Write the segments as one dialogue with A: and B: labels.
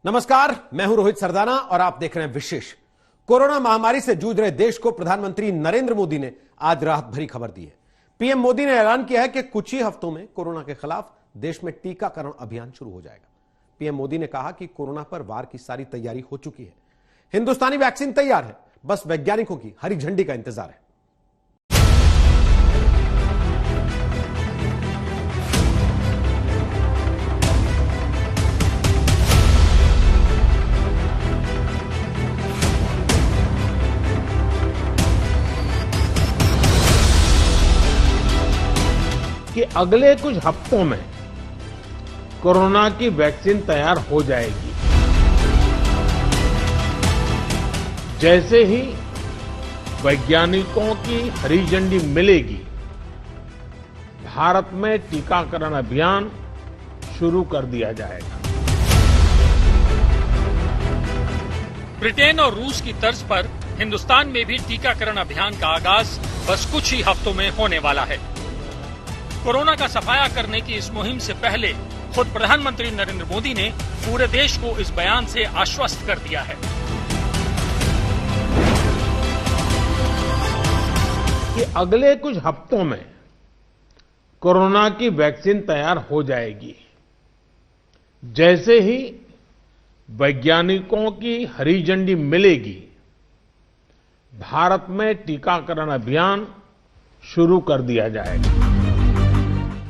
A: नमस्कार, मैं हूं रोहित सरदाना और आप देख रहे हैं विशेष। कोरोना महामारी से जूझ रहे देश को प्रधानमंत्री नरेंद्र मोदी ने आज राहत भरी खबर दी है। पीएम मोदी ने ऐलान किया है कि कुछ ही हफ्तों में कोरोना के खिलाफ देश में टीकाकरण अभियान शुरू हो जाएगा। पीएम मोदी ने कहा कि कोरोना पर वार की सारी तैयारी हो चुकी है, हिंदुस्तानी वैक्सीन तैयार है, बस वैज्ञानिकों की हरी झंडी का इंतजार है।
B: कि अगले कुछ हफ्तों में कोरोना की वैक्सीन तैयार हो जाएगी। जैसे ही वैज्ञानिकों की हरी झंडी मिलेगी, भारत में टीकाकरण अभियान शुरू कर दिया जाएगा।
C: ब्रिटेन और रूस की तर्ज पर हिंदुस्तान में भी टीकाकरण अभियान का आगाज बस कुछ ही हफ्तों में होने वाला है। कोरोना का सफाया करने की इस मुहिम से पहले खुद प्रधानमंत्री नरेंद्र मोदी ने पूरे देश को इस बयान से आश्वस्त कर दिया है
B: कि अगले कुछ हफ्तों में कोरोना की वैक्सीन तैयार हो जाएगी। जैसे ही वैज्ञानिकों की हरी झंडी मिलेगी, भारत में टीकाकरण अभियान शुरू कर दिया जाएगा।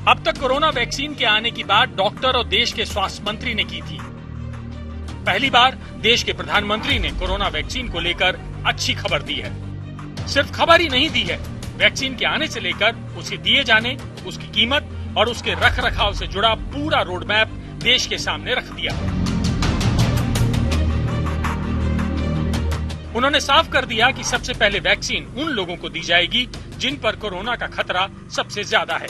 C: अब तक कोरोना वैक्सीन के आने की बात डॉक्टर और देश के स्वास्थ्य मंत्री ने की थी। पहली बार देश के प्रधानमंत्री ने कोरोना वैक्सीन को लेकर अच्छी खबर दी है। सिर्फ खबर ही नहीं दी है, वैक्सीन के आने से लेकर उसे दिए जाने, उसकी कीमत और उसके रखरखाव से जुड़ा पूरा रोड मैप देश के सामने रख दिया। उन्होंने साफ कर दिया कि सबसे पहले वैक्सीन उन लोगों को दी जाएगी जिन पर कोरोना का खतरा सबसे ज्यादा है।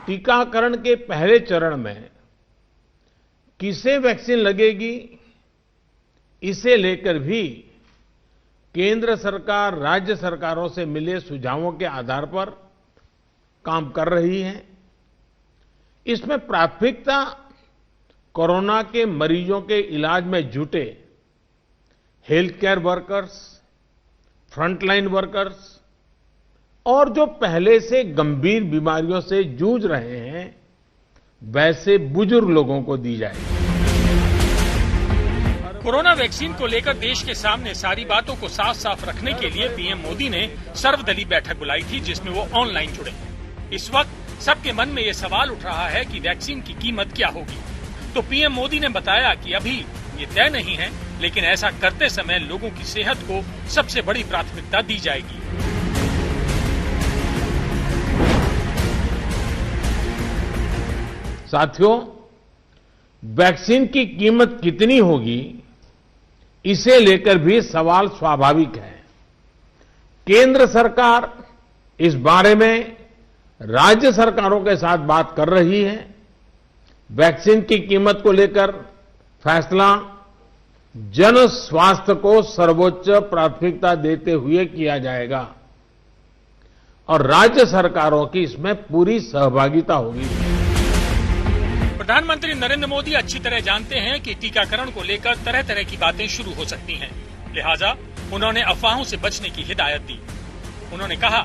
B: टीकाकरण के पहले चरण में किसे वैक्सीन लगेगी, इसे लेकर भी केंद्र सरकार राज्य सरकारों से मिले सुझावों के आधार पर काम कर रही है। इसमें प्राथमिकता कोरोना के मरीजों के इलाज में जुटे health care workers, frontline workers और जो पहले से गंभीर बीमारियों से जूझ रहे हैं, वैसे बुजुर्ग लोगों को दी जाएगी।
C: कोरोना वैक्सीन को लेकर देश के सामने सारी बातों को साफ साफ रखने के लिए पीएम मोदी ने सर्वदलीय बैठक बुलाई थी, जिसमें वो ऑनलाइन जुड़े। इस वक्त सबके मन में ये सवाल उठ रहा है कि वैक्सीन की कीमत क्या होगी। तो पीएम मोदी ने बताया कि अभी ये तय नहीं है, लेकिन ऐसा करते समय लोगों की सेहत को सबसे बड़ी प्राथमिकता दी जाएगी।
B: साथियों, वैक्सीन की कीमत कितनी होगी, इसे लेकर भी सवाल स्वाभाविक है। केंद्र सरकार इस बारे में राज्य सरकारों के साथ बात कर रही है। वैक्सीन की कीमत को लेकर फैसला जन स्वास्थ्य को सर्वोच्च प्राथमिकता देते हुए किया जाएगा और राज्य सरकारों की इसमें पूरी सहभागिता होगी।
C: प्रधानमंत्री नरेंद्र मोदी अच्छी तरह जानते हैं कि टीकाकरण को लेकर तरह तरह की बातें शुरू हो सकती हैं। लिहाजा उन्होंने अफवाहों से बचने की हिदायत दी। उन्होंने कहा,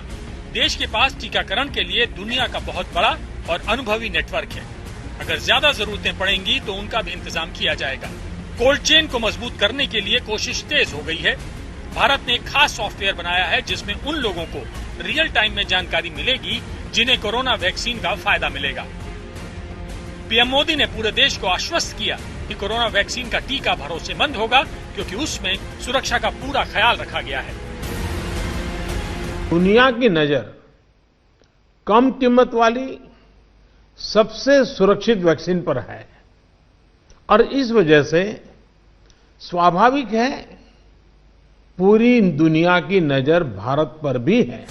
C: देश के पास टीकाकरण के लिए दुनिया का बहुत बड़ा और अनुभवी नेटवर्क है। अगर ज्यादा जरूरतें पड़ेंगी तो उनका भी इंतजाम किया जाएगा। कोल्ड चेन को मजबूत करने के लिए कोशिश तेज हो गई है। भारत ने एक खास सॉफ्टवेयर बनाया है जिसमें उन लोगों को रियल टाइम में जानकारी मिलेगी जिन्हें कोरोना वैक्सीन का फायदा मिलेगा। पीएम मोदी ने पूरे देश को आश्वस्त किया कि कोरोना वैक्सीन का टीका भरोसेमंद होगा, क्योंकि उसमें सुरक्षा का पूरा ख्याल रखा गया है।
B: दुनिया की नजर कम कीमत वाली सबसे सुरक्षित वैक्सीन पर है और इस वजह से स्वाभाविक है पूरी दुनिया की नजर भारत पर भी है।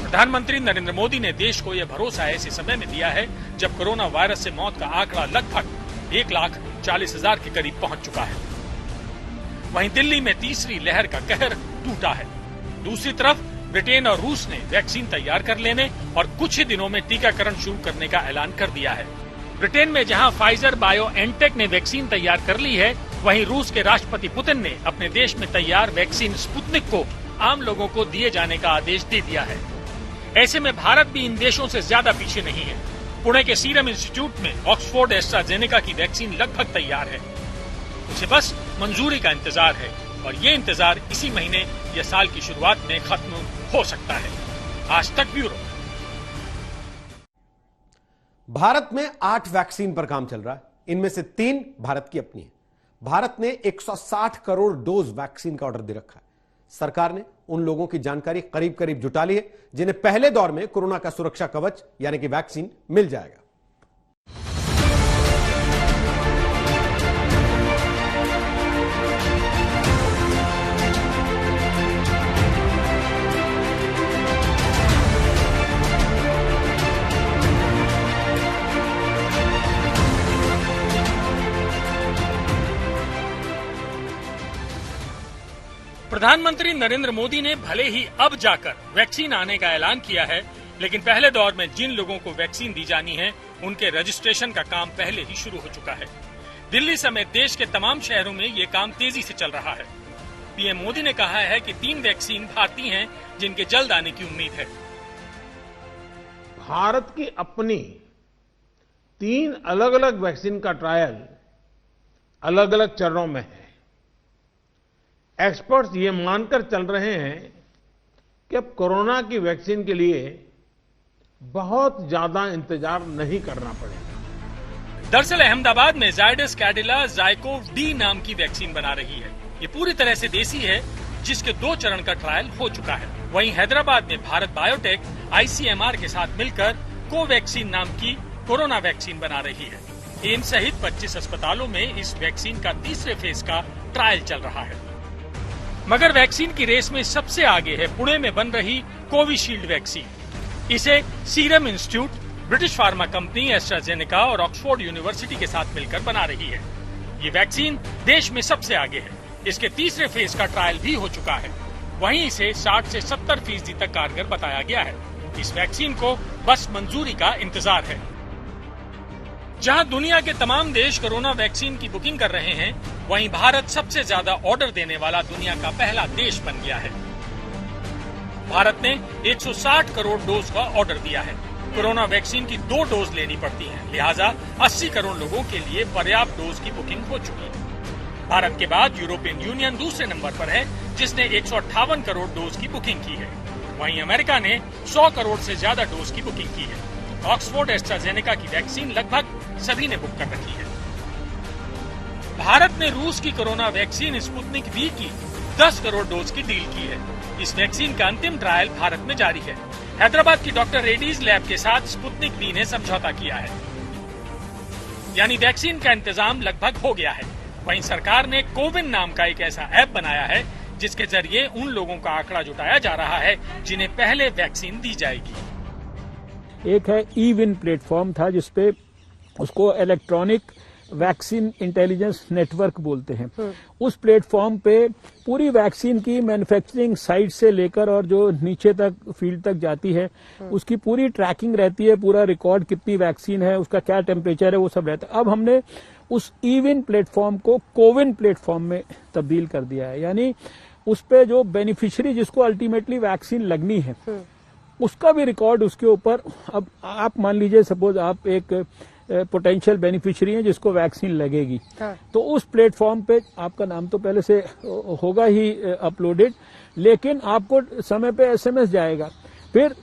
C: प्रधानमंत्री नरेंद्र मोदी ने देश को यह भरोसा ऐसे समय में दिया है जब कोरोना वायरस से मौत का आंकड़ा लगभग 1,40,000 के करीब पहुंच चुका है। वहीं दिल्ली में तीसरी लहर का कहर टूटा है। दूसरी तरफ ब्रिटेन और रूस ने वैक्सीन तैयार कर लेने और कुछ ही दिनों में टीकाकरण शुरू करने का ऐलान कर दिया है। ब्रिटेन में जहां फाइजर बायोएनटेक ने वैक्सीन तैयार कर ली है, वहीं रूस के राष्ट्रपति पुतिन ने अपने देश में तैयार वैक्सीन स्पुतनिक को आम लोगों को दिए जाने का आदेश दे दिया है। ऐसे में भारत भी इन देशों से ज्यादा पीछे नहीं है। पुणे के सीरम इंस्टीट्यूट में ऑक्सफोर्ड एस्ट्राजेनेका की वैक्सीन लगभग तैयार है। उसे बस मंजूरी का इंतजार है और ये इंतजार इसी महीने या साल की शुरुआत में खत्म हो सकता है। आज तक ब्यूरो।
A: भारत में 8 वैक्सीन पर काम चल रहा है। इनमें से 3 भारत की अपनी है। भारत ने 160 करोड़ डोज वैक्सीन का ऑर्डर दे रखा है। सरकार ने उन लोगों की जानकारी करीब करीब जुटा ली है जिन्हें पहले दौर में कोरोना का सुरक्षा कवच यानी कि वैक्सीन मिल जाएगा।
C: प्रधानमंत्री नरेंद्र मोदी ने भले ही अब जाकर वैक्सीन आने का ऐलान किया है, लेकिन पहले दौर में जिन लोगों को वैक्सीन दी जानी है, उनके रजिस्ट्रेशन का काम पहले ही शुरू हो चुका है। दिल्ली समेत देश के तमाम शहरों में ये काम तेजी से चल रहा है। पीएम मोदी ने कहा है कि 3 वैक्सीन भारतीय हैं, जिनके जल्द आने की उम्मीद है।
B: भारत की अपनी 3 अलग अलग वैक्सीन का ट्रायल अलग अलग चरणों में है। एक्सपर्ट्स ये मानकर चल रहे हैं कि अब कोरोना की वैक्सीन के लिए बहुत ज्यादा इंतजार नहीं करना पड़ेगा।
C: दरअसल अहमदाबाद में जायडस कैडिला जाइकोव डी नाम की वैक्सीन बना रही है। ये पूरी तरह से देसी है, जिसके 2 चरण का ट्रायल हो चुका है। वहीं हैदराबाद में भारत बायोटेक आईसीएमआर के साथ मिलकर कोवैक्सीन नाम की कोरोना वैक्सीन बना रही है। एम्स सहित 25 अस्पतालों में इस वैक्सीन का तीसरे फेज का ट्रायल चल रहा है। मगर वैक्सीन की रेस में सबसे आगे है पुणे में बन रही कोविशील्ड वैक्सीन। इसे serum institute, British pharma company AstraZeneca और ऑक्सफोर्ड यूनिवर्सिटी के साथ मिलकर बना रही है। ये वैक्सीन देश में सबसे आगे है। इसके तीसरे फेज का ट्रायल भी हो चुका है। वहीं इसे 60 से 70% तक कारगर बताया गया है। इस वैक्सीन को बस मंजूरी का इंतजार है। जहां दुनिया के तमाम देश कोरोना वैक्सीन की बुकिंग कर रहे हैं, वहीं भारत सबसे ज्यादा ऑर्डर देने वाला दुनिया का पहला देश बन गया है। भारत ने 160 करोड़ डोज का ऑर्डर दिया है। कोरोना वैक्सीन की 2 डोज लेनी पड़ती है, लिहाजा 80 करोड़ लोगों के लिए पर्याप्त डोज की बुकिंग हो चुकी है। भारत के बाद यूरोपियन यूनियन दूसरे नंबर पर है, जिसने 158 करोड़ डोज की बुकिंग की है। वहीं अमेरिका ने 100 करोड़ से ज्यादा डोज की बुकिंग की है। ऑक्सफोर्ड एस्ट्राजेनेका की वैक्सीन लगभग सभी ने बुक कर रखी है। भारत ने रूस की कोरोना वैक्सीन स्पुतनिक वी की 10 करोड़ डोज की डील की है। इस वैक्सीन का अंतिम ट्रायल भारत में जारी है। हैदराबाद की डॉक्टर रेड्डीज लैब के साथ स्पुतनिक वी ने समझौता किया है, यानी वैक्सीन का इंतजाम लगभग हो गया है। वहीं सरकार ने कोविन नाम का एक ऐसा ऐप बनाया है, जिसके जरिए उन लोगों का आंकड़ा जुटाया जा रहा है जिन्हें पहले वैक्सीन दी जाएगी।
D: एक है ई-विन प्लेटफॉर्म था, जिसपे उसको इलेक्ट्रॉनिक वैक्सीन इंटेलिजेंस नेटवर्क बोलते हैं। उस प्लेटफॉर्म पे पूरी वैक्सीन की मैन्युफैक्चरिंग साइट से लेकर और जो नीचे तक फील्ड तक जाती है, उसकी पूरी ट्रैकिंग रहती है। पूरा रिकॉर्ड कितनी वैक्सीन है, उसका क्या टेम्परेचर है, वो सब रहता है। अब हमने उस ई-विन प्लेटफॉर्म को कोविन प्लेटफॉर्म में तब्दील कर दिया है, यानी उस पे जो बेनिफिशियरी जिसको अल्टीमेटली वैक्सीन लगनी है, उसका भी रिकॉर्ड उसके ऊपर। अब आप मान लीजिए, सपोज आप एक पोटेंशियल बेनिफिशियरी है जिसको वैक्सीन लगेगी, तो उस प्लेटफॉर्म पे आपका नाम तो पहले से होगा ही अपलोडेड, लेकिन आपको समय पे एसएमएस जाएगा, फिर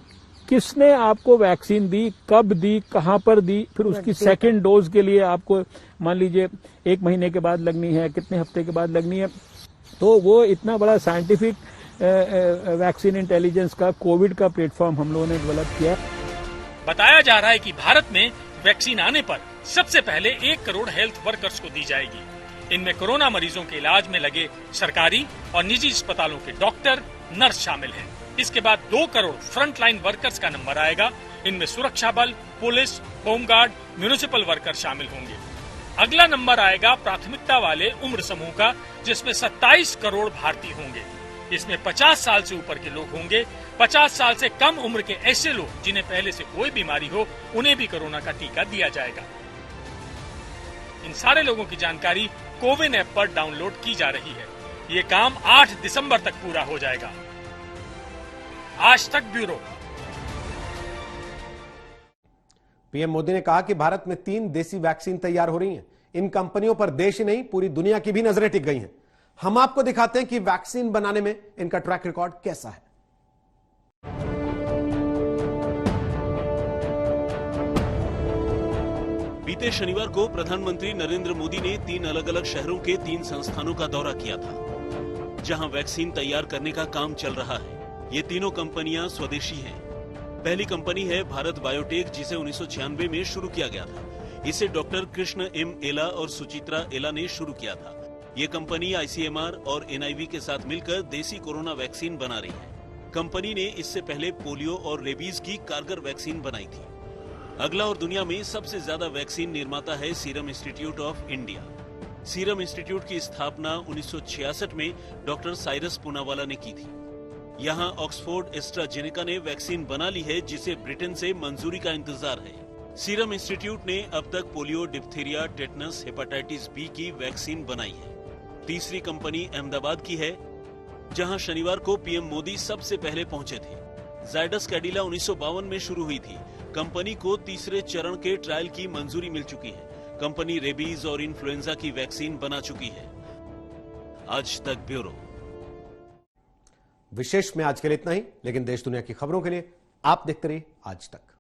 D: किसने आपको वैक्सीन दी, कब दी, कहां पर दी, फिर उसकी सेकंड डोज के लिए आपको मान लीजिए 1 महीने के बाद लगनी है, कितने हफ्ते के बाद लगनी है। तो वो इतना बड़ा साइंटिफिक वैक्सीन इंटेलिजेंस का कोविड का प्लेटफॉर्म हम लोगों ने डेवलप किया।
C: बताया जा रहा है कि भारत में वैक्सीन आने पर सबसे पहले 1 करोड़ हेल्थ वर्कर्स को दी जाएगी। इनमें कोरोना मरीजों के इलाज में लगे सरकारी और निजी अस्पतालों के डॉक्टर, नर्स शामिल हैं। इसके बाद 2 करोड़ फ्रंटलाइन वर्कर्स का नंबर आएगा। इनमें सुरक्षा बल, पुलिस, होमगार्ड, म्यूनिसिपल वर्कर शामिल होंगे। अगला नंबर आएगा प्राथमिकता वाले उम्र समूह का, जिसमें 27 करोड़ भारतीय होंगे। इसमें 50 साल से ऊपर के लोग होंगे। 50 साल से कम उम्र के ऐसे लोग जिन्हें पहले से कोई बीमारी हो, उन्हें भी कोरोना का टीका दिया जाएगा। इन सारे लोगों की जानकारी कोविन ऐप पर डाउनलोड की जा रही है। ये काम 8 दिसंबर तक पूरा हो जाएगा। आज तक ब्यूरो।
A: पीएम मोदी ने कहा कि भारत में 3 देसी वैक्सीन तैयार हो रही हैं। इन कंपनियों पर देश ही नहीं, पूरी दुनिया की भी नजरें टिक गई हैं। हम आपको दिखाते हैं कि वैक्सीन बनाने में इनका ट्रैक रिकॉर्ड कैसा है।
E: बीते शनिवार को प्रधानमंत्री नरेंद्र मोदी ने 3 अलग अलग शहरों के 3 संस्थानों का दौरा किया था, जहां वैक्सीन तैयार करने का काम चल रहा है। ये तीनों कंपनियां स्वदेशी हैं। पहली कंपनी है भारत बायोटेक, जिसे 1996 में शुरू किया गया था। इसे डॉक्टर कृष्ण एम एला और सुचित्रा एला ने शुरू किया था। ये कंपनी आईसीएमआर और एनआईवी के साथ मिलकर देसी कोरोना वैक्सीन बना रही है। कंपनी ने इससे पहले पोलियो और रेबीज की कारगर वैक्सीन बनाई थी। अगला और दुनिया में सबसे ज्यादा वैक्सीन निर्माता है serum institute of India. Serum institute की स्थापना 1966 में डॉक्टर साइरस पूनावाला ने की थी। यहाँ ऑक्सफोर्ड एस्ट्राजेनेका ने वैक्सीन बना ली है, जिसे ब्रिटेन से मंजूरी का इंतजार है। सीरम इंस्टीट्यूट ने अब तक polio, diphtheria, tetanus, hepatitis B की वैक्सीन बनाई है। तीसरी कंपनी अहमदाबाद की है, जहां शनिवार को पीएम मोदी सबसे पहले पहुंचे थे। जायडस कैडिला 1952 में शुरू हुई थी। कंपनी को तीसरे चरण के ट्रायल की मंजूरी मिल चुकी है। कंपनी रेबीज और इन्फ्लुएंजा की वैक्सीन बना चुकी है। आज तक ब्यूरो।
A: विशेष में आज के लिए इतना ही, लेकिन देश दुनिया की खबरों के लिए आप देखते रहिए आज तक।